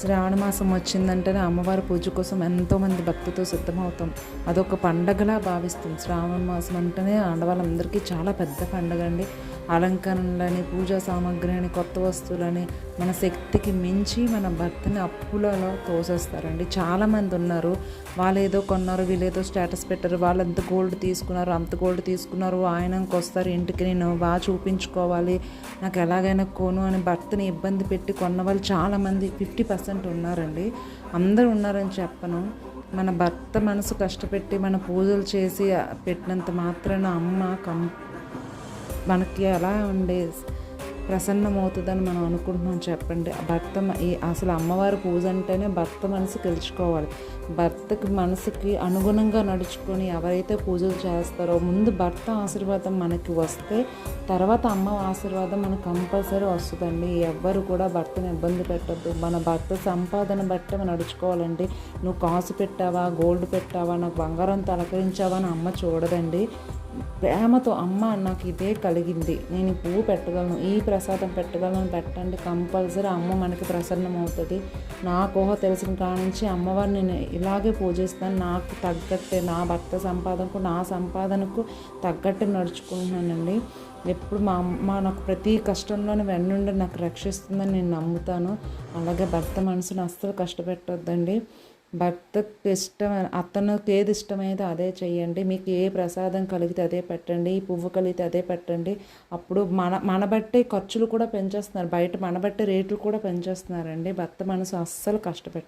శ్రావణ మాసం వచ్చిందంటేనే అమ్మవారి పూజ కోసం ఎంతోమంది భక్తితో సిద్ధమవుతాం. అదొక పండగలా భావిస్తాం. శ్రావణ మాసం అంటేనే ఆడవాళ్ళందరికీ చాలా పెద్ద పండగ అండి. అలంకరణలని, పూజా సామాగ్రి అని, కొత్త వస్తువులని మన శక్తికి మించి మన భర్తని అప్పులలో తోసేస్తారండి. చాలామంది ఉన్నారు, వాళ్ళు ఏదో కొన్నారు, వీళ్ళేదో స్టేటస్ పెట్టారు, వాళ్ళు ఎంత గోల్డ్ తీసుకున్నారు, అంత గోల్డ్ తీసుకున్నారు, ఆయనకి వస్తారు ఇంటికి, నేను బాగా చూపించుకోవాలి, నాకు ఎలాగైనా కొను అని భర్తని ఇబ్బంది పెట్టి కొన్న వాళ్ళు చాలామంది 50% ఉన్నారండి. అందరూ ఉన్నారని చెప్పను. మన భర్త మనసు కష్టపెట్టి మన పూజలు చేసి పెట్టినంత మాత్రాన అమ్మ మనకి ఎలా ఉండే ప్రసన్నమవుతుందని మనం అనుకుంటున్నాం చెప్పండి. భర్త అసలు అమ్మవారి పూజ అంటేనే భర్త మనసు గెలుచుకోవాలి. భర్తకి మనసుకి అనుగుణంగా నడుచుకొని ఎవరైతే పూజలు చేస్తారో ముందు భర్త ఆశీర్వాదం మనకి వస్తే తర్వాత అమ్మ ఆశీర్వాదం మనకు కంపల్సరీ వస్తుందండి. ఎవ్వరు కూడా భర్తను ఇబ్బంది పెట్టద్దు. మన భర్త సంపాదన బట్టి మనం నడుచుకోవాలండి. నువ్వు కాసు పెట్టావా, గోల్డ్ పెట్టావా, నాకు బంగారంతో అలంకరించావా అని అమ్మ చూడదండి. ప్రేమతో అమ్మ నాకు ఇదే కలిగింది, నేను ఈ పువ్వు పెట్టగలను, ఈ ప్రసాదం పెట్టగలను పెట్టండి, కంపల్సరీ అమ్మ మనకి ప్రసన్నం అవుతుంది. నాకు ఊహ తెలిసిన కాడ నుంచి అమ్మవారిని నేను ఇలాగే పూజిస్తాను. నాకు తగ్గట్టే, నా భర్త సంపాదనకు నా సంపాదనకు తగ్గట్టు నడుచుకుంటున్నానండి. ఎప్పుడు మా అమ్మ నాకు ప్రతి కష్టంలోనే వెన్నుండి నాకు రక్షిస్తుందని నేను నమ్ముతాను. అలాగే భర్త మనసును అస్సలు కష్టపెట్టొద్దండి. భర్తకు ఇష్టం, అతనికి ఏది ఇష్టమైతే అదే చెయ్యండి. మీకు ఏ ప్రసాదం కలిగితే అదే పెట్టండి, ఈ పువ్వు కలిగితే అదే పెట్టండి. అప్పుడు మన బట్టే ఖర్చులు కూడా పెంచేస్తున్నారు, బయట మన బట్టే రేట్లు కూడా పెంచేస్తున్నారండి. భర్త మనసు అస్సలు కష్టపెట్ట